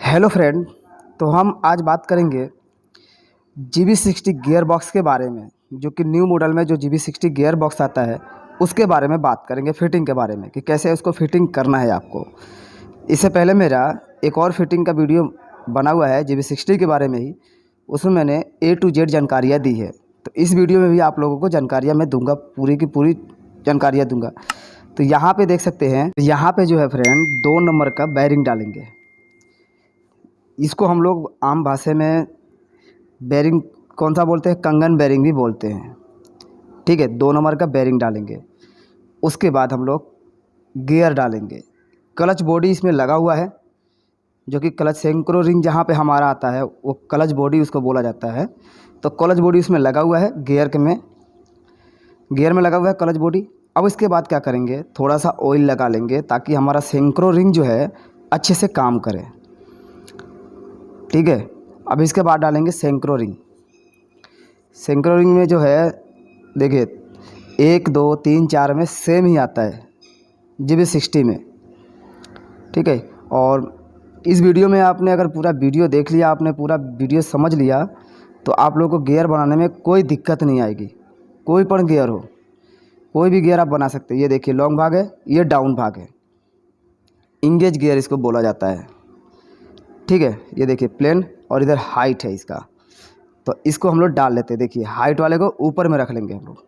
Hello friend. तो हम आज बात करेंगे GB60 गियर बॉक्स के बारे में, जो कि न्यू मॉडल में जो GB60 गियर बॉक्स आता है उसके बारे में बात करेंगे, फिटिंग के बारे में कि कैसे उसको फिटिंग करना है आपको। इससे पहले मेरा एक और फिटिंग का वीडियो बना हुआ है GB60 के बारे में ही, उसमें मैंने A to Z जानकारियाँ दी है। तो इस वीडियो में भी आप लोगों को जानकारियाँ मैं दूंगा, पूरी की पूरी जानकारियाँ दूंगा। तो यहाँ पे देख सकते हैं, यहाँ पे जो है फ्रेंड 2 नंबर का बैरिंग डालेंगे। इसको हम लोग आम भाषा में बेरिंग कौन सा बोलते हैं, कंगन बेरिंग भी बोलते हैं। ठीक है, 2 नंबर का बेरिंग डालेंगे। उसके बाद हम लोग गियर डालेंगे। क्लच बॉडी इसमें लगा हुआ है, जो कि क्लच सेंक्रो रिंग जहाँ पे हमारा आता है वो क्लच बॉडी उसको बोला जाता है। तो क्लच बॉडी उसमें लगा हुआ है, गियर में लगा हुआ है क्लच बॉडी। अब इसके बाद क्या करेंगे, थोड़ा सा ऑयल लगा लेंगे ताकि हमारा सेंक्रो रिंग जो है अच्छे से काम करे। ठीक है, अब इसके बाद डालेंगे सेंक्रो रिंग। सेंक्रो रिंग में जो है देखिए 1 2 3 4 में सेम ही आता है GB60 में। ठीक है, और इस वीडियो में आपने अगर पूरा वीडियो देख लिया, आपने पूरा वीडियो समझ लिया, तो आप लोगों को गियर बनाने में कोई दिक्कत नहीं आएगी। कोई पण गियर हो, कोई भी गियर आप बना सकते हैं। ये देखिए लॉन्ग भाग है, ये डाउन भाग है, इंगेज गियर इसको बोला जाता है। ठीक है, ये देखिए प्लेन और इधर हाइट है इसका। तो इसको हम लोग डाल लेते हैं। देखिए हाइट वाले को ऊपर में रख लेंगे हम लोग,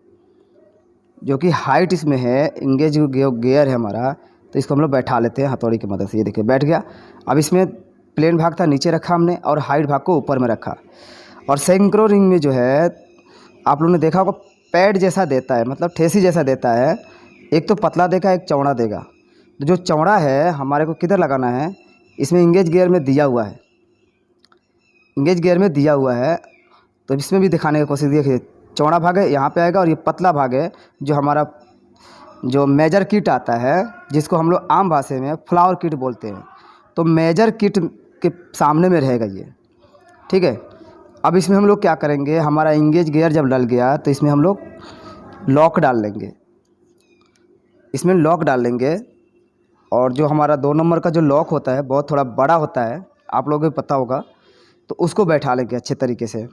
जो कि हाइट इसमें है, इंगेज गियर है हमारा। तो इसको हम लोग बैठा लेते हैं हथौड़ी की मदद से। ये देखिए बैठ गया। अब इसमें प्लेन भाग था नीचे रखा हमने, और हाइट भाग को ऊपर में रखा। और सेंक्रो रिंग में जो है आप लोगों ने देखा होगा, पैड जैसा देता है, मतलब ठेसी जैसा देता है। एक तो पतला देगा, एक चौड़ा देगा। तो जो चौड़ा है हमारे को किधर लगाना है, इसमें इंगेज गियर में दिया हुआ है, इंगेज गियर में दिया हुआ है। तो इसमें भी दिखाने की कोशिश, देखिए चौड़ा भाग है यहाँ पे आएगा, और ये पतला भाग है जो हमारा जो मेजर किट आता है, जिसको हम लोग आम भाषा में फ्लावर किट बोलते हैं। तो मेजर किट के सामने में रहेगा ये। ठीक है, अब इसमें हम लोग क्या करेंगे, हमारा इंगेज गियर जब डल गया तो इसमें हम लोग लॉक डाल लेंगे। इसमें लॉक डाल लेंगे, और जो हमारा 2 नंबर का जो लॉक होता है बहुत थोड़ा बड़ा होता है, आप लोगों को पता होगा। तो उसको बैठा लेंगे अच्छे तरीके से।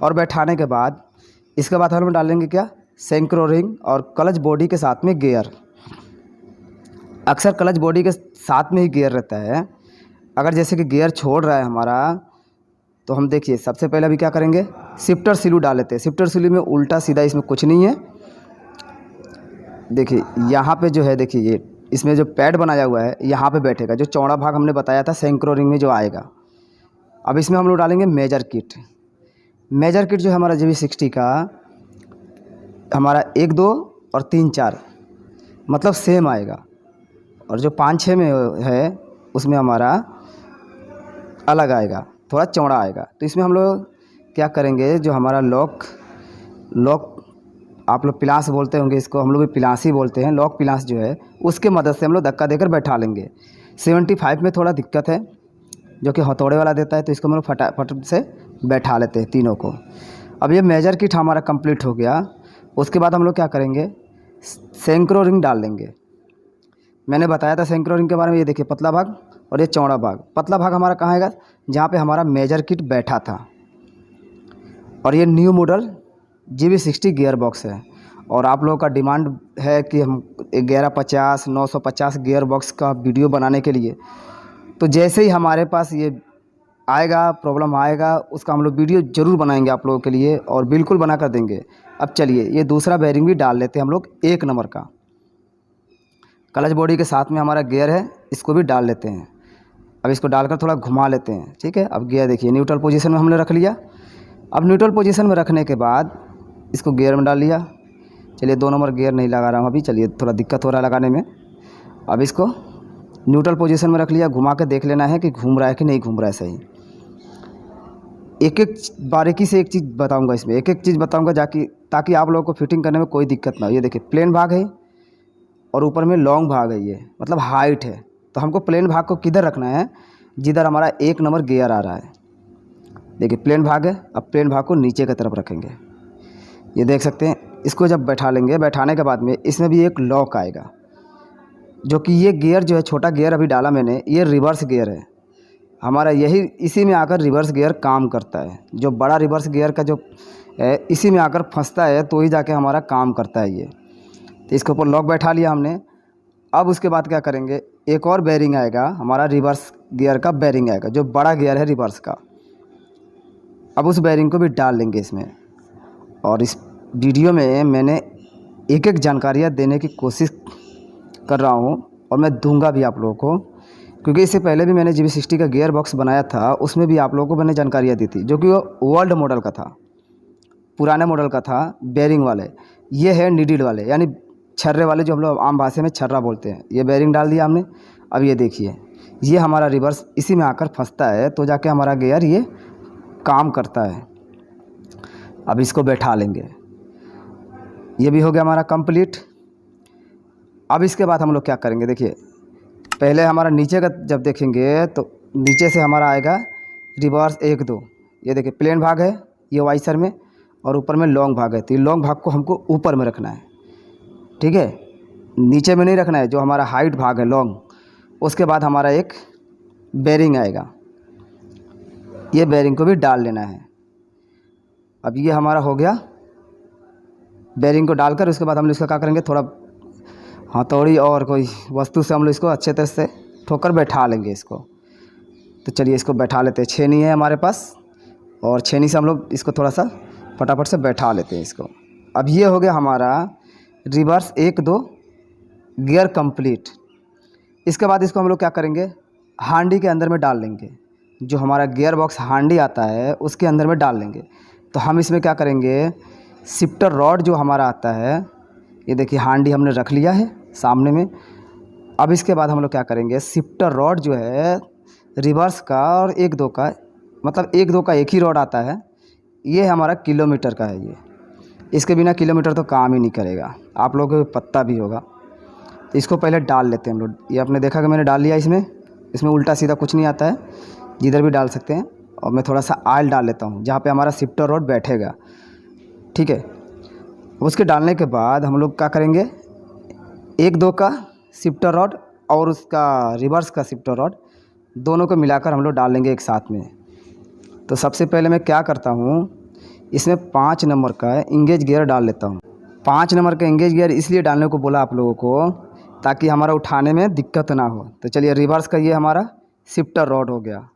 और बैठाने के बाद इसके बाद हम डालेंगे क्या, सेंक्रो रिंग और क्लच बॉडी के साथ में गियर। अक्सर क्लच बॉडी के साथ में ही गियर रहता है। अगर जैसे कि गियर छोड़ रहा है हमारा, तो हम देखिए सबसे पहले अभी क्या करेंगे, शिफ्टर स्लू डाल लेते हैं। शिफ्टर स्लू में उल्टा सीधा इसमें कुछ नहीं है। देखिए यहाँ पे जो है, देखिए ये इसमें जो पैड बनाया हुआ है यहाँ पे बैठेगा, जो चौड़ा भाग हमने बताया था सेंक्रो रिंग में जो आएगा। अब इसमें हम लोग डालेंगे मेजर किट। मेजर किट जो है हमारा GB60 का, हमारा 1 2 और 3 4 मतलब सेम आएगा, और जो 5 6 में है उसमें हमारा अलग आएगा, थोड़ा चौड़ा आएगा। तो इसमें हम लोग क्या करेंगे, जो हमारा लॉक आप लोग पिलास बोलते होंगे इसको, हम लोग भी पिलास ही बोलते हैं। लॉक पिलास जो है उसके मदद से हम लोग धक्का देकर बैठा लेंगे। 75 में थोड़ा दिक्कत है, जो कि हथौड़े वाला देता है। तो इसको हम लोग फटाफट से बैठा लेते हैं तीनों को। अब ये मेजर किट हमारा कंप्लीट हो गया। उसके बाद हम लोग क्या करेंगे, सेंक्रो रिंग डाल लेंगे। मैंने बताया था सेंक्रो रिंग के बारे में। ये देखिए पतला भाग और ये चौड़ा भाग। पतला भाग हमारा कहाँ आएगा, जहाँ पे हमारा मेजर किट बैठा था। और ये new model GB60 gear box है, और आप लोगों का डिमांड है कि हम 1150 950 गियर बॉक्स का वीडियो बनाने के लिए। तो जैसे ही हमारे पास ये आएगा, प्रॉब्लम आएगा, उसका हम लोग वीडियो ज़रूर बनाएंगे आप लोगों के लिए, और बिल्कुल बना कर देंगे। अब चलिए ये दूसरा बेरिंग भी डाल लेते हैं हम लोग। 1 नंबर का क्लच बॉडी के साथ में हमारा गियर है, इसको भी डाल लेते हैं। अब इसको डालकर थोड़ा घुमा लेते हैं। ठीक है, अब गियर देखिए न्यूट्रल पोजीशन में हमने रख लिया। अब न्यूट्रल पोजीशन में रखने के बाद इसको गियर में डाल लिया। चलिए 2 नंबर गियर नहीं लगा रहा हूँ अभी, चलिए थोड़ा दिक्कत हो रहा है लगाने में। अब इसको न्यूट्रल पोजीशन में रख लिया। घुमा के देख लेना है कि घूम रहा है कि नहीं घूम रहा है सही। एक एक बारीकी से एक चीज़ बताऊंगा, इसमें एक एक चीज़ बताऊंगा ताकि आप लोगों को फिटिंग करने में कोई दिक्कत ना हो। ये देखिए प्लेन भाग है और ऊपर में लॉन्ग भाग है, ये मतलब हाइट है। तो हमको प्लेन भाग को किधर रखना है, जिधर हमारा 1 नंबर गियर आ रहा है। देखिए प्लेन भाग है, अब प्लेन भाग को नीचे की तरफ रखेंगे। ये देख सकते हैं। इसको जब बैठा लेंगे, बैठाने के बाद में इसमें भी एक लॉक आएगा, जो कि ये गियर जो है, छोटा गियर अभी डाला मैंने, ये रिवर्स गियर है। हमारा यही इसी में आकर रिवर्स गियर काम करता है। जो बड़ा रिवर्स गियर का जो है इसी में आकर फंसता है तो ही जाके हमारा काम करता है ये। तो इसके ऊपर लॉक बैठा लिया हमने। अब उसके बाद क्या करेंगे, एक और बेरिंग आएगा हमारा, रिवर्स गियर का बेरिंग आएगा जो बड़ा गियर है रिवर्स का। अब उस बेरिंग को भी डाल लेंगे इसमें। और इस वीडियो में मैंने एक एक जानकारियाँ देने की कोशिश कर रहा हूँ और मैं दूंगा भी आप लोगों को, क्योंकि इससे पहले भी मैंने GB60 का गियर बॉक्स बनाया था, उसमें भी आप लोगों को मैंने जानकारियाँ दी थी, जो कि वो वर्ल्ड मॉडल का था, पुराने मॉडल का था, बेरिंग वाले। ये है नीडल वाले, यानी छर्रे वाले, जो हम लोग आम भाषा में छर्रा बोलते हैं। ये बेरिंग डाल दिया हमने। अब ये देखिए, ये हमारा रिवर्स इसी में आकर फंसता है तो जाके हमारा गियर ये काम करता है। अब इसको बैठा लेंगे। ये भी हो गया हमारा कंप्लीट। अब इसके बाद हम लोग क्या करेंगे, देखिए पहले हमारा नीचे का जब देखेंगे तो नीचे से हमारा आएगा रिवर्स 1 2। ये देखिए प्लेन भाग है ये वाइसर में, और ऊपर में लॉन्ग भाग है। तो ये लॉन्ग भाग को हमको ऊपर में रखना है, ठीक है, नीचे में नहीं रखना है। जो हमारा हाइट भाग है लॉन्ग, उसके बाद हमारा एक बेरिंग आएगा, ये बेरिंग को भी डाल लेना है। अब ये हमारा हो गया। बेरिंग को डालकर उसके बाद हम लोग इसका क्या करेंगे, थोड़ा हथौड़ी और कोई वस्तु से हम लोग इसको अच्छे तरह से ठोकर बैठा लेंगे इसको। तो चलिए इसको बैठा लेते हैं। छेनी है हमारे पास, और छेनी से हम लोग इसको थोड़ा सा फटाफट से बैठा लेते हैं इसको। अब ये हो गया हमारा रिवर्स 1 2 गियर कंप्लीट। इसके बाद इसको हम लोग क्या करेंगे, हांडी के अंदर में डाल लेंगे। जो हमारा गियर बॉक्स हांडी आता है उसके अंदर में डाल लेंगे। तो हम इसमें क्या करेंगे, शिफ्टर रॉड जो हमारा आता है, ये देखिए हांडी हमने रख लिया है सामने में। अब इसके बाद हम लोग क्या करेंगे, शिफ्टर रॉड जो है रिवर्स का और 1 2 का, मतलब 1 2 का एक ही रॉड आता है, ये हमारा किलोमीटर का है। ये इसके बिना किलोमीटर तो काम ही नहीं करेगा, आप लोगों को पता भी होगा। तो इसको पहले डाल लेते हैं हम लोग। ये आपने देखा कि मैंने डाल लिया इसमें उल्टा सीधा कुछ नहीं आता है, जिधर भी डाल सकते हैं। और मैं थोड़ा सा ऑयल डाल लेता हूँ जहाँ पे हमारा शिफ्टर रॉड बैठेगा, ठीक है। उसके डालने के बाद हम लोग क्या करेंगे, 1 2 का शिफ्टर रॉड और उसका रिवर्स का शिफ्टर रॉड, दोनों को मिलाकर हम लोग डाल लेंगे एक साथ में। तो सबसे पहले मैं क्या करता हूँ, इसमें 5 नंबर का इंगेज गियर डाल लेता हूँ। 5 नंबर का इंगेज गियर इसलिए डालने को बोला आप लोगों को, ताकि हमारा उठाने में दिक्कत ना हो। तो चलिए रिवर्स का ये हमारा शिफ्टर रॉड हो गया।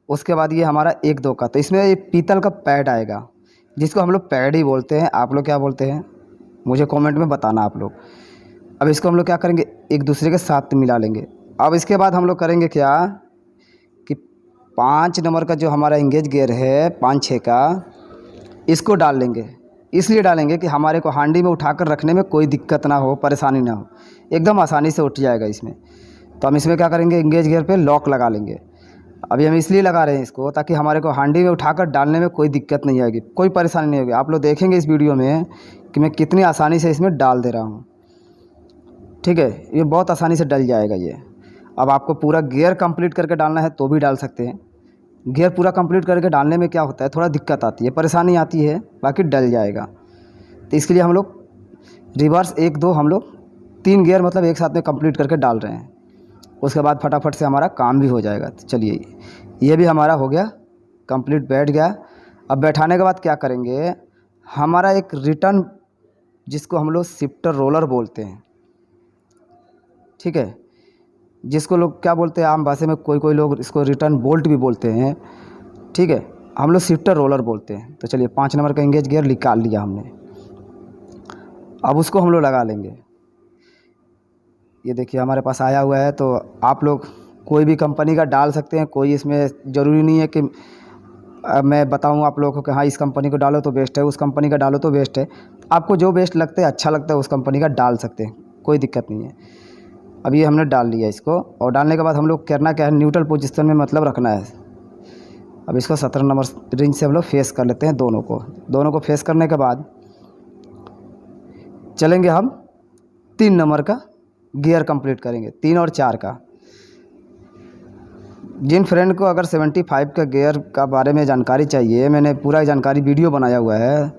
उसके बाद ये हमारा 1 2 का, तो इसमें ये पीतल का पैड आएगा, जिसको हम लोग पैड ही बोलते हैं। आप लोग क्या बोलते हैं मुझे कमेंट में बताना आप लोग। अब इसको हम लोग क्या करेंगे, एक दूसरे के साथ मिला लेंगे। अब इसके बाद हम लोग करेंगे क्या कि 5 नंबर का जो हमारा इंगेज गियर है 5 6 का, इसको डाल लेंगे। इसलिए डालेंगे कि हमारे को हांडी में उठाकर रखने में कोई दिक्कत ना हो, परेशानी ना हो, एकदम आसानी से उठ जाएगा इसमें। तो हम इसमें क्या करेंगे, इंगेज गियर पे लॉक लगा लेंगे। अभी हम इसलिए लगा रहे हैं इसको, ताकि हमारे को हांडी में उठाकर डालने में कोई दिक्कत नहीं आएगी, कोई परेशानी नहीं होगी। आप लोग देखेंगे इस वीडियो में कि मैं कितनी आसानी से इसमें डाल दे रहा हूँ, ठीक है। ये बहुत आसानी से डल जाएगा ये। अब आपको पूरा गियर कंप्लीट करके डालना है तो भी डाल सकते हैं। गियर पूरा कंप्लीट करके डालने में क्या होता है, थोड़ा दिक्कत आती है, परेशानी आती है, बाकी डल जाएगा। तो इसके लिए हम लोग रिवर्स 1 2 हम लोग 3 गियर मतलब एक साथ में कंप्लीट करके डाल रहे हैं। उसके बाद फटाफट से हमारा काम भी हो जाएगा। तो चलिए ये भी हमारा हो गया कंप्लीट, बैठ गया। अब बैठाने के बाद क्या करेंगे, हमारा एक रिटर्न, जिसको हम लोग शिफ्टर रोलर बोलते हैं, ठीक है, जिसको लोग क्या बोलते हैं आम भाषा में, कोई लोग इसको रिटर्न बोल्ट भी बोलते हैं, ठीक है, हम लोग शिफ्टर रोलर बोलते हैं। तो चलिए 5 नंबर का इंगेज गियर निकाल लिया हमने। अब उसको हम लोग लगा लेंगे। ये देखिए हमारे पास आया हुआ है। तो आप लोग कोई भी कंपनी का डाल सकते हैं, कोई इसमें ज़रूरी नहीं है कि मैं बताऊं आप लोगों को कि हाँ इस कंपनी को डालो तो बेस्ट है, उस कंपनी का डालो तो बेस्ट है। आपको जो बेस्ट लगता है, अच्छा लगता है, उस कंपनी का डाल सकते हैं, कोई दिक्कत नहीं है। अब ये हमने डाल लिया इसको, और डालने के बाद हम लोग करना क्या है, न्यूट्रल पोजीशन में मतलब रखना है। अब इसको 17 नंबर रिंच से हम लोग फेस कर लेते हैं दोनों को फेस करने के बाद चलेंगे हम 3 नंबर का गियर कंप्लीट करेंगे, 3 और 4 का। जिन फ्रेंड को अगर 75 का गियर का बारे में जानकारी चाहिए, मैंने पूरा जानकारी वीडियो बनाया हुआ है,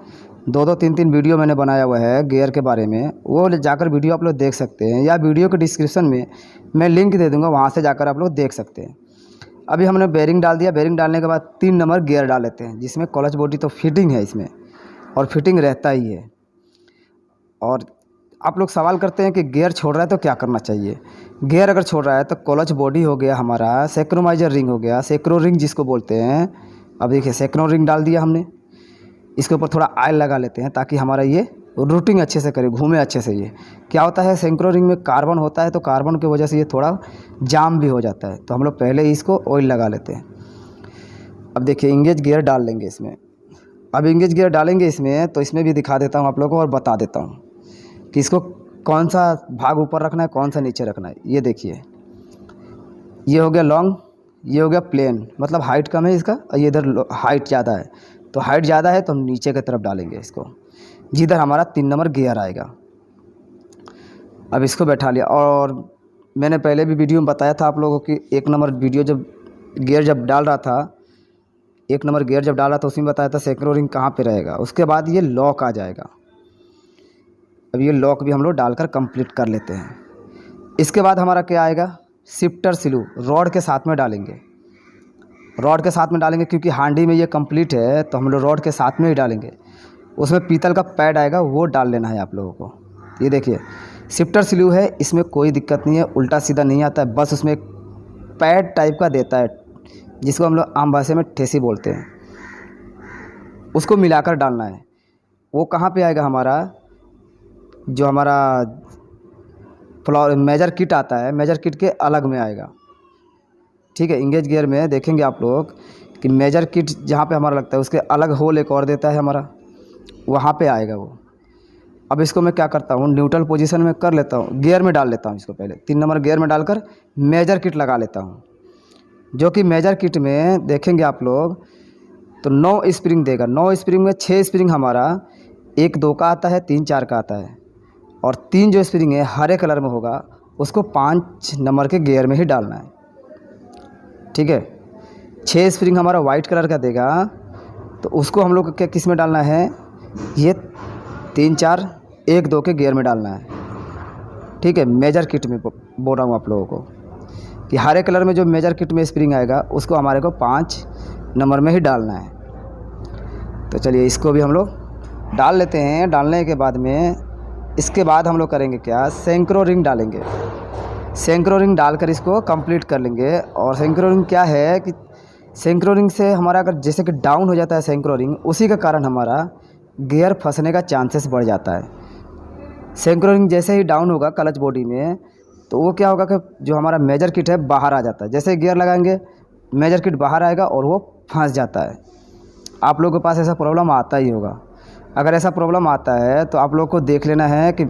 2 3 वीडियो मैंने बनाया हुआ है गियर के बारे में, वो जाकर वीडियो आप लोग देख सकते हैं, या वीडियो के डिस्क्रिप्शन में मैं लिंक दे दूंगा, वहाँ से जाकर आप लोग देख सकते हैं। अभी हमने बेरिंग डाल दिया। बेरिंग डालने के बाद 3 नंबर गियर डाल लेते हैं, जिसमें क्लच बॉडी तो फिटिंग है इसमें, और फिटिंग रहता ही है। और आप लोग सवाल करते हैं कि गियर छोड़ रहा है तो क्या करना चाहिए। गियर अगर छोड़ रहा है तो क्लच बॉडी हो गया हमारा, सेक्रोमाइजर रिंग हो गया, सेक्रो रिंग जिसको बोलते हैं। अब देखिए सेक्रो रिंग डाल दिया हमने, इसके ऊपर थोड़ा ऑयल लगा लेते हैं ताकि हमारा ये रूटिंग अच्छे से करे, घूमे अच्छे से। ये क्या होता है, सेंक्रो रिंग में कार्बन होता है, तो कार्बन की वजह से ये थोड़ा जाम भी हो जाता है, तो हम लोग पहले ही इसको ऑयल लगा लेते हैं। अब देखिए इंगेज गियर डाल लेंगे इसमें। अब इंगेज गियर डालेंगे इसमें, तो इसमें भी दिखा देता हूँ आप लोगों को और बता देता हूँ कि इसको कौन सा भाग ऊपर रखना है, कौन सा नीचे रखना है। ये देखिए, ये हो गया लॉन्ग, ये हो गया प्लेन, मतलब हाइट कम है इसका, और ये इधर हाइट ज़्यादा है। तो हाइट ज़्यादा है तो हम नीचे की तरफ डालेंगे इसको, जिधर हमारा 3 नंबर गियर आएगा। अब इसको बैठा लिया। और मैंने पहले भी वीडियो में बताया था आप लोगों की, 1 नंबर वीडियो जब गियर जब डाल रहा था, 1 नंबर गियर जब डाला तो उसमें बताया था सेक्रो रिंग कहाँ पे रहेगा। उसके बाद ये लॉक आ जाएगा। अब ये लॉक भी हम लोग डालकर कंप्लीट कर लेते हैं। इसके बाद हमारा क्या आएगा, शिफ्टर स्लू रॉड के साथ में डालेंगे। रॉड के साथ में डालेंगे क्योंकि हांडी में ये कंप्लीट है, तो हम लोग रॉड के साथ में ही डालेंगे। उसमें पीतल का पैड आएगा, वो डाल लेना है आप लोगों को। ये देखिए शिफ्टर स्लू है, इसमें कोई दिक्कत नहीं है, उल्टा सीधा नहीं आता है, बस उसमें एक पैड टाइप का देता है, जिसको हम लोग आम भाषा में ठेसी बोलते हैं। उसको मिलाकर डालना है। वो कहाँ पे आएगा, हमारा जो हमारा फ्लॉर मेजर किट आता है, मेजर किट के अलग में आएगा। ठीक है, इंगेज गियर में देखेंगे आप लोग कि मेजर किट जहाँ पे हमारा लगता है उसके अलग होल एक और देता है हमारा, वहाँ पे आएगा वो। अब इसको मैं क्या करता हूँ, न्यूट्रल पोजीशन में कर लेता हूँ, गियर में डाल लेता हूँ इसको। पहले 3 नंबर गियर में डालकर मेजर किट लगा लेता हूँ, जो कि मेजर किट में देखेंगे आप लोग तो 9 स्प्रिंग देगा। 9 स्प्रिंग में 6 स्प्रिंग हमारा 1 2 का आता है, 3 4 का आता है, और 3 जो स्प्रिंग है हरे कलर में होगा, उसको 5 नंबर के गियर में ही डालना है। ठीक है, 6 स्प्रिंग हमारा वाइट कलर का देगा, तो उसको हम लोग क्या किस में डालना है, ये 3 4 1 2 के गियर में डालना है। ठीक है, मेजर किट में बोल रहा हूँ आप लोगों को कि हरे कलर में जो मेजर किट में स्प्रिंग आएगा उसको हमारे को 5 नंबर में ही डालना है। तो चलिए इसको भी हम लोग डाल लेते हैं। डालने के बाद में इसके बाद हम लोग करेंगे क्या, सेंक्रो रिंग डालेंगे। सेंक्रो रिंग डालकर इसको कंप्लीट कर लेंगे। और सेंक्रो रिंग क्या है कि सेंक्रो रिंग से हमारा अगर जैसे कि डाउन हो जाता है सेंक्रो रिंग, उसी के कारण हमारा गियर फंसने का चांसेस बढ़ जाता है। सेंक्रो रिंग जैसे ही डाउन होगा क्लच बॉडी में, तो वो क्या होगा कि जो हमारा मेजर किट है बाहर आ जाता है। जैसे गियर लगाएंगे मेजर किट बाहर आएगा और वो फंस जाता है। आप लोगों के पास ऐसा प्रॉब्लम आता ही होगा। अगर ऐसा प्रॉब्लम आता है तो आप लोग को देख लेना है कि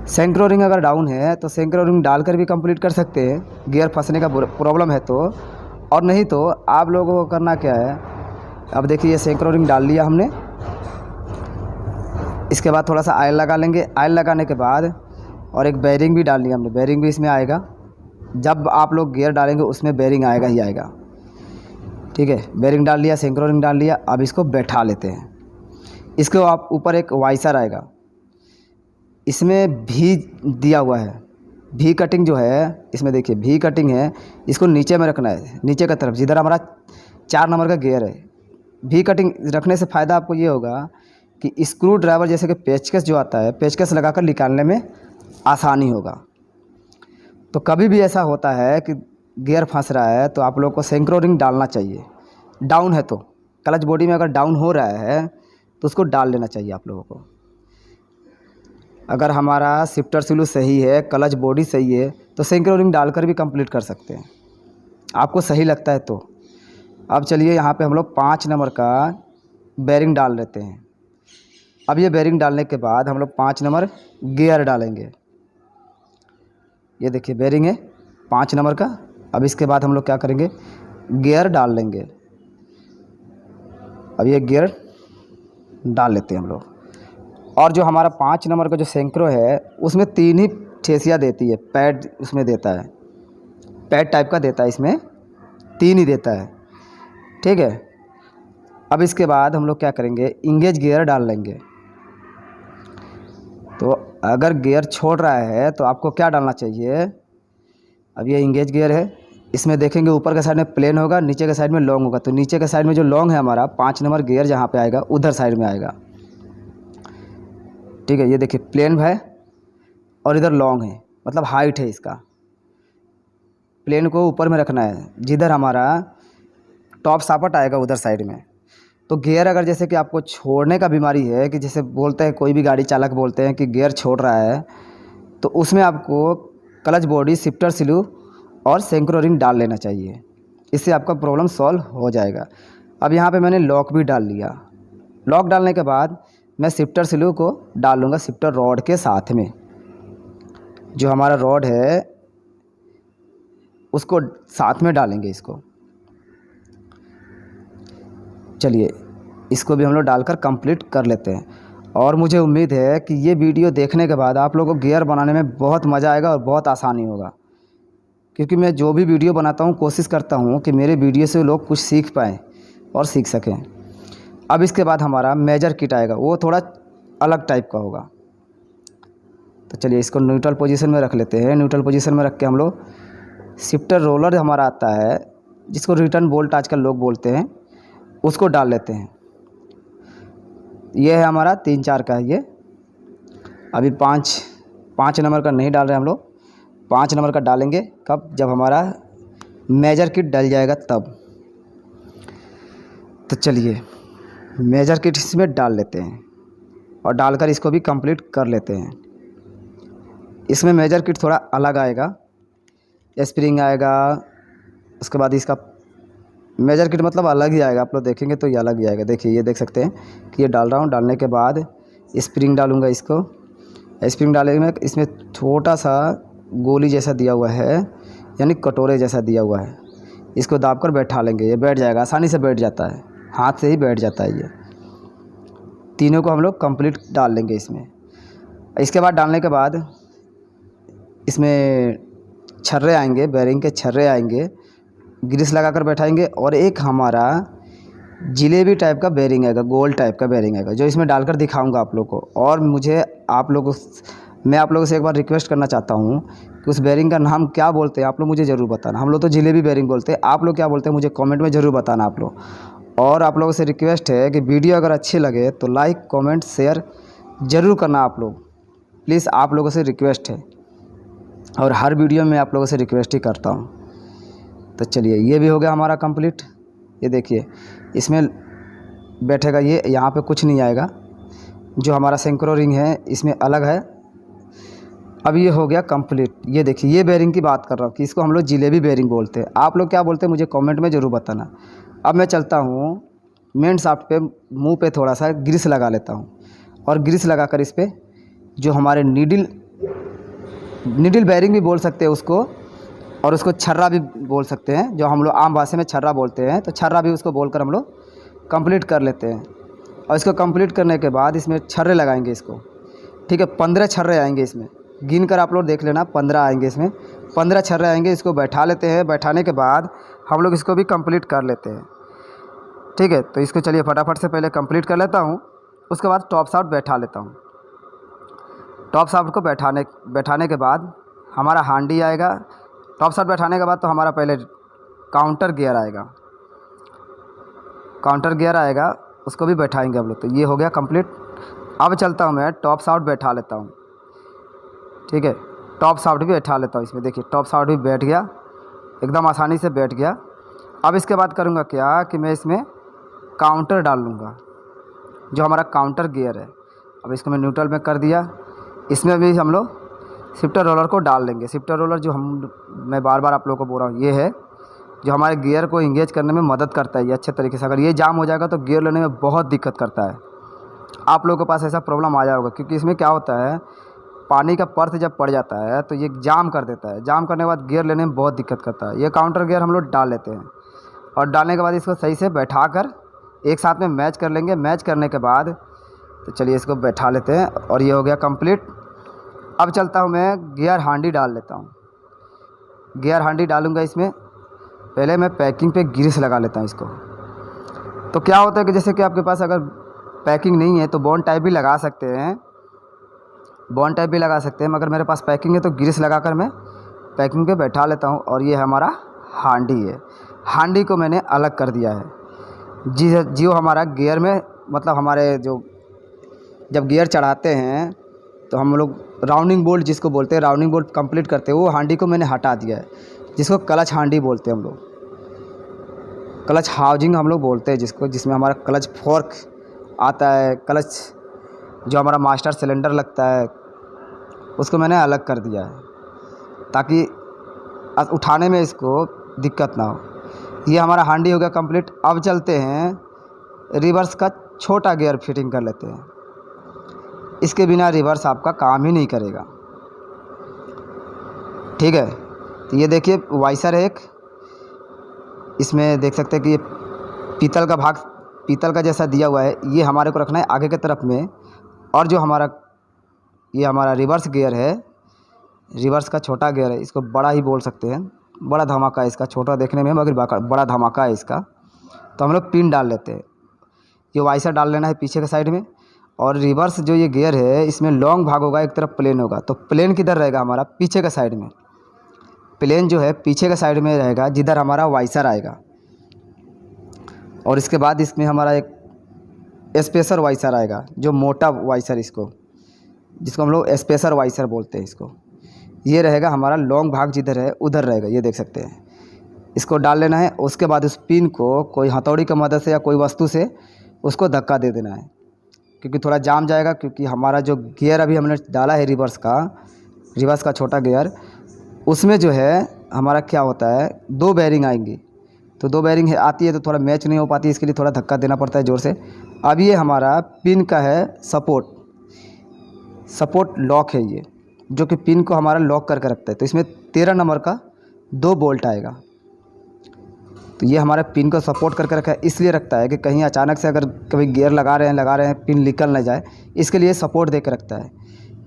सेंक्रो रिंग अगर डाउन है तो सेंक्रो रिंग डालकर भी कंप्लीट कर सकते हैं, गियर फंसने का प्रॉब्लम है तो। और नहीं तो आप लोगों को करना क्या है, अब देखिए ये सेंक्रो रिंग डाल लिया हमने। इसके बाद थोड़ा सा ऑयल लगा लेंगे। ऑयल लगाने के बाद और एक बेरिंग भी डाल लिया हमने, बेरिंग भी इसमें आएगा। जब आप लोग गियर डालेंगे उसमें बेरिंग आएगा ही आएगा। ठीक है, बेरिंग डाल लिया, सेंक्रो रिंग डाल लिया। अब इसको बैठा लेते हैं। इसको आप ऊपर एक वाइसर आएगा, इसमें भी दिया हुआ है। भी कटिंग जो है इसमें देखिए भी कटिंग है, इसको नीचे में रखना है, नीचे की तरफ जिधर हमारा 4 नंबर का गियर है। भी कटिंग रखने से फ़ायदा आपको ये होगा कि स्क्रू ड्राइवर जैसे कि पेचकस जो आता है, पेचकस लगाकर निकालने में आसानी होगा। तो कभी भी ऐसा होता है कि गियर फंस रहा है तो आप लोग को सेंक्रो रिंग डालना चाहिए। डाउन है तो क्लच बॉडी में अगर डाउन हो रहा है तो उसको डाल लेना चाहिए आप लोगों को। अगर हमारा शिफ्टर स्लू सही है, क्लच बॉडी सही है, तो सेंक्रो रिंग डालकर भी कंप्लीट कर सकते हैं, आपको सही लगता है तो। अब चलिए यहाँ पे हम लोग 5 नंबर का बेरिंग डाल लेते हैं। अब ये बेरिंग डालने के बाद हम लोग 5 नंबर गियर डालेंगे। ये देखिए बेरिंग है 5 नंबर का। अब इसके बाद हम लोग क्या करेंगे, गियर डाल लेंगे। अब ये गियर डाल लेते हैं हम लोग। और जो हमारा 5 नंबर का जो सेंक्रो है उसमें 3 ही ठेसियाँ देती है, पैड उसमें देता है, पैड टाइप का देता है, इसमें 3 ही देता है। ठीक है, अब इसके बाद हम लोग क्या करेंगे, इंगेज गियर डाल लेंगे। तो अगर गियर छोड़ रहा है तो आपको क्या डालना चाहिए, अब ये इंगेज गियर है, इसमें देखेंगे ऊपर के साइड में प्लेन होगा, नीचे के साइड में लॉन्ग होगा। तो नीचे के साइड में जो लॉन्ग है हमारा 5 नंबर गियर जहाँ पे आएगा उधर साइड में आएगा। ठीक है, ये देखिए प्लेन है और इधर लॉन्ग है, मतलब हाइट है इसका। प्लेन को ऊपर में रखना है, जिधर हमारा टॉप सापट आएगा उधर साइड में। तो गियर अगर जैसे कि आपको छोड़ने का बीमारी है, कि जैसे बोलते हैं कोई भी गाड़ी चालक बोलते हैं कि गियर छोड़ रहा है, तो उसमें आपको क्लच बॉडी, शिफ्टर स्लू और सेंक्रो रिंग डाल लेना चाहिए। इससे आपका प्रॉब्लम सॉल्व हो जाएगा। अब यहाँ पे मैंने लॉक भी डाल लिया। लॉक डालने के बाद मैं शिफ्टर स्लू को डाल लूँगा शिफ्टर रॉड के साथ में। जो हमारा रॉड है उसको साथ में डालेंगे इसको। चलिए इसको भी हम लोग डालकर कंप्लीट कर लेते हैं। और मुझे उम्मीद है कि ये वीडियो देखने के बाद आप लोगों को गियर बनाने में बहुत मज़ा आएगा और बहुत आसानी होगा, क्योंकि मैं जो भी वीडियो बनाता हूँ कोशिश करता हूँ कि मेरे वीडियो से लोग कुछ सीख पाएँ और सीख सकें। अब इसके बाद हमारा मेजर किट आएगा, वो थोड़ा अलग टाइप का होगा। तो चलिए इसको न्यूट्रल पोजीशन में रख लेते हैं। न्यूट्रल पोजीशन में रख के हम लोग शिफ्टर रोलर हमारा आता है, जिसको रिटर्न बोल्ट आजकल लोग बोलते हैं, उसको डाल लेते हैं। ये है हमारा 3-4 का है ये। अभी 5 नंबर का नहीं डाल रहे हम लोग, 5 नंबर का डालेंगे कब, जब हमारा मेजर किट डल जाएगा तब। तो चलिए मेजर किट इसमें डाल लेते हैं और डालकर इसको भी कंप्लीट कर लेते हैं। इसमें मेजर किट थोड़ा अलग आएगा, स्प्रिंग आएगा, उसके बाद इसका मेजर किट मतलब अलग ही आएगा। आप लोग देखेंगे तो ये अलग ही आएगा। देखिए ये देख सकते हैं कि ये डाल रहा हूँ। डालने के बाद स्प्रिंग डालूँगा इसको। स्प्रिंग डालने में इसमें छोटा सा गोली जैसा दिया हुआ है, यानी कटोरे जैसा दिया हुआ है। इसको दाब कर बैठा लेंगे, ये बैठ जाएगा, आसानी से बैठ जाता है, हाथ से ही बैठ जाता है। ये तीनों को हम लोग कंप्लीट डाल लेंगे इसमें। इसके बाद डालने के बाद इसमें छर्रे आएंगे, बेरिंग के छर्रे आएंगे, ग्रीस लगाकर बैठाएंगे। और एक हमारा जिलेबी टाइप का बेरिंग आएगा, गोल टाइप का बेरिंग आएगा, जो इसमें डालकर दिखाऊंगा आप लोग को। और मैं आप लोगों से एक बार रिक्वेस्ट करना चाहता हूँ कि उस बेरिंग का नाम क्या बोलते हैं आप लोग मुझे ज़रूर बताना। हम लोग तो जिलेबी बेरिंग बोलते हैं, आप लोग क्या बोलते हैं मुझे कमेंट में ज़रूर बताना आप लोग। और आप लोगों से रिक्वेस्ट है कि वीडियो अगर अच्छी लगे तो लाइक, कमेंट, शेयर ज़रूर करना आप लोग, प्लीज़। आप लोगों से रिक्वेस्ट है और हर वीडियो में आप लोगों से रिक्वेस्ट ही करता हूँ। तो चलिए ये भी हो गया हमारा कंप्लीट। ये देखिए इसमें बैठेगा, ये यहाँ पे कुछ नहीं आएगा। जो हमारा सेंक्रो रिंग है इसमें अलग है। अब ये हो गया कंप्लीट। ये देखिए ये बेरिंग की बात कर रहा हूँ कि इसको हम लोग जिलेबी बेरिंग बोलते हैं। आप लोग क्या बोलते हैं मुझे कमेंट में ज़रूर बताना। अब मैं चलता हूँ मेन शाफ्ट पे, मुंह पे थोड़ा सा ग्रीस लगा लेता हूँ। और ग्रीस लगाकर इस पर जो हमारे नीडल बेरिंग भी बोल सकते हैं उसको, और उसको छर्रा भी बोल सकते हैं, जो हम लोग आम भाषा में छर्रा बोलते हैं। तो छर्रा भी उसको बोलकर हम लोग कंप्लीट कर लेते हैं। और इसको कंप्लीट करने के बाद इसमें छर्रे लगाएंगे इसको। ठीक है, 15 छर्रे आएंगे इसमें, गिन कर आप लोग देख लेना, 15 आएंगे इसमें, 15 छर्रे आएंगे। इसको बैठा लेते हैं। बैठाने के बाद हम लोग इसको भी कंप्लीट कर लेते हैं। ठीक है, तो इसको चलिए फटाफट से पहले कंप्लीट कर लेता हूँ। उसके बाद टॉप शाफ्ट बैठा लेता हूँ। टॉप शाफ्ट को बैठाने के बाद हमारा हांडी आएगा। टॉप शाफ्ट बैठाने के बाद तो हमारा पहले काउंटर गियर आएगा, उसको भी बैठाएंगे हम लोग। तो ये हो गया कंप्लीट। अब चलता हूँ मैं टॉप शाफ्ट बैठा लेता हूँ। ठीक है, टॉप शाफ्ट भी बैठा लेता हूँ इसमें। देखिए टॉप शाफ्ट भी बैठ गया, एकदम आसानी से बैठ गया। अब इसके बाद करूँगा क्या कि मैं इसमें काउंटर डाल लूँगा, जो हमारा काउंटर गियर है। अब इसको मैं न्यूट्रल में कर दिया। इसमें भी हम लोग शिफ्टर रोलर को डाल लेंगे। शिफ्टर रोलर जो मैं बार बार आप लोगों को बोल रहा हूँ, ये है जो हमारे गियर को इंगेज करने में मदद करता है ये अच्छे तरीके से। अगर ये जाम हो जाएगा तो गियर लेने में बहुत दिक्कत करता है। आप लोगों के पास ऐसा प्रॉब्लम आ जाएगा, क्योंकि इसमें क्या होता है, पानी का पर्थ जब पड़ जाता है तो ये जाम कर देता है। जाम करने के बाद गियर लेने में बहुत दिक्कत करता है। ये काउंटर गियर हम लोग डाल लेते हैं और डालने के बाद इसको सही से बैठा कर एक साथ में मैच कर लेंगे। मैच करने के बाद तो चलिए इसको बैठा लेते हैं और ये हो गया कंप्लीट। अब चलता हूँ मैं गियर हांडी डाल लेता हूँ। गियर हांडी डालूँगा इसमें। पहले मैं पैकिंग पे ग्रीस लगा लेता हूँ इसको। तो क्या होता है कि जैसे कि आपके पास अगर पैकिंग नहीं है तो बॉन्ड टाइप भी लगा सकते हैं, मगर मेरे पास पैकिंग है तो ग्रीस लगाकर मैं पैकिंग पे बैठा लेता हूँ। और ये हमारा हांडी है, हांडी को मैंने अलग कर दिया है। जो हमारा गियर में मतलब हमारे जो जब गियर चढ़ाते हैं तो हम लोग राउंडिंग बोल्ट जिसको बोलते हैं, राउंडिंग बोल्ट कंप्लीट करते हैं, वो हांडी को मैंने हटा दिया है, जिसको क्लच हांडी बोलते हैं हम लोग। क्लच हाउजिंग हम लोग बोलते हैं जिसको, जिसमें हमारा क्लच फोर्क आता है, क्लच जो हमारा मास्टर सिलेंडर लगता है उसको मैंने अलग कर दिया है ताकि उठाने में इसको दिक्कत ना हो। ये हमारा हांडी हो गया कंप्लीट। अब चलते हैं रिवर्स का छोटा गियर फिटिंग कर लेते हैं। इसके बिना रिवर्स आपका काम ही नहीं करेगा, ठीक है। तो ये देखिए वाइसर है एक, इसमें देख सकते हैं कि ये पीतल का भाग, पीतल का जैसा दिया हुआ है, ये हमारे को रखना है आगे की तरफ में। और जो ये हमारा रिवर्स गियर है, रिवर्स का छोटा गियर है, इसको बड़ा ही बोल सकते हैं, बड़ा धमाका है इसका, छोटा देखने में मगर बड़ा धमाका है इसका। तो हम लोग पिन डाल लेते हैं, ये वाइसर डाल लेना है पीछे के साइड में। और रिवर्स जो ये गियर है इसमें लॉन्ग भाग होगा, एक तरफ प्लेन होगा। तो प्लेन किधर रहेगा हमारा? पीछे के साइड में। प्लेन जो है पीछे के साइड में रहेगा जिधर हमारा वाइसर आएगा। और इसके बाद इसमें हमारा एक स्पेसर वाइसर आएगा, जो मोटा वाइसर जिसको हम लोग स्पेसर वाइसर बोलते हैं इसको। ये रहेगा हमारा लॉन्ग भाग जिधर है उधर रहेगा, ये देख सकते हैं। इसको डाल लेना है। उसके बाद उस पिन को कोई हथौड़ी की मदद से या कोई वस्तु से उसको धक्का दे देना है, क्योंकि थोड़ा जाम जाएगा। क्योंकि हमारा जो गियर अभी हमने डाला है रिवर्स का छोटा गियर, उसमें जो है हमारा क्या होता है, 2 बेयरिंग आएंगी। तो 2 बेयरिंग आती है तो थोड़ा मैच नहीं हो पाती, इसके लिए थोड़ा धक्का देना पड़ता है ज़ोर से। अब ये हमारा पिन का है सपोर्ट लॉक है ये, जो कि पिन को हमारा लॉक करके रखता है। तो इसमें 13 नंबर का 2 बोल्ट आएगा। तो ये हमारा पिन को सपोर्ट करके रखा है, इसलिए रखता है कि कहीं अचानक से अगर कभी गियर लगा रहे हैं पिन निकल ना जाए, इसके लिए सपोर्ट दे के रखता है,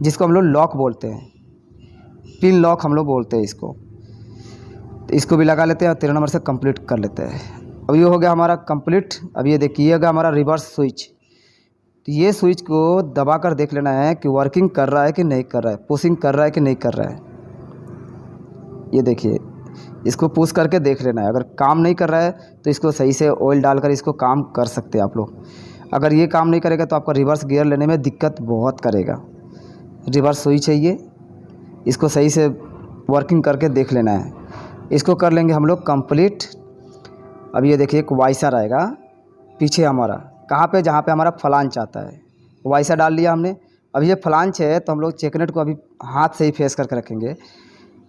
जिसको हम लोग लॉक बोलते हैं, पिन लॉक हम लोग बोलते हैं इसको। तो इसको भी लगा लेते हैं और 13 नंबर से कंप्लीट कर लेते हैं। अब ये हो गया हमारा कंप्लीट। अब ये देखिएगा हमारा रिवर्स स्विच। तो ये स्विच को दबा कर देख लेना है कि वर्किंग कर रहा है कि नहीं कर रहा है, पुशिंग कर रहा है कि नहीं कर रहा है। ये देखिए, इसको पुश करके देख लेना है। अगर काम नहीं कर रहा है तो इसको सही से ऑयल डालकर इसको काम कर सकते हैं आप लोग। अगर ये काम नहीं करेगा तो आपका रिवर्स गियर लेने में दिक्कत बहुत करेगा। रिवर्स स्विच है ये, इसको सही से वर्किंग करके देख लेना है। इसको कर लेंगे हम लोग कंप्लीट। अब ये देखिए एक वाइसर आएगा पीछे हमारा, कहाँ पे? जहाँ पे हमारा फ्लांच आता है। वाइसर डाल लिया हमने। अब ये फ्लांच है तो हम लोग चेकनेट को अभी हाथ से ही फेस करके रखेंगे।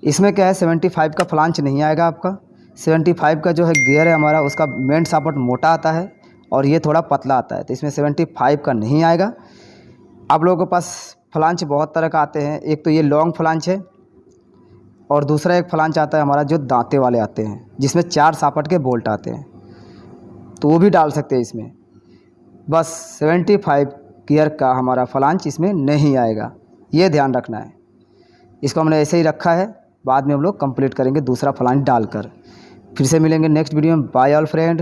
इसमें क्या है, 75 का फ्लांच नहीं आएगा आपका। 75 का जो है गियर है हमारा, उसका मेन सपोर्ट मोटा आता है और ये थोड़ा पतला आता है, तो इसमें 75 का नहीं आएगा। आप लोगों के पास फ्लांच बहुत तरह का आते हैं। एक तो ये लॉन्ग फ्लांच है और दूसरा एक फ्लांच आता है हमारा जो दांते वाले आते हैं, जिसमें 4 सापट के बोल्ट आते हैं, तो वो भी डाल सकते हैं इसमें। बस 75 गियर का हमारा फ्लांच इसमें नहीं आएगा, ये ध्यान रखना है। इसको हमने ऐसे ही रखा है, बाद में हम लोग कंप्लीट करेंगे दूसरा फ्लांच डालकर। फिर से मिलेंगे नेक्स्ट वीडियो में। Bye all friend.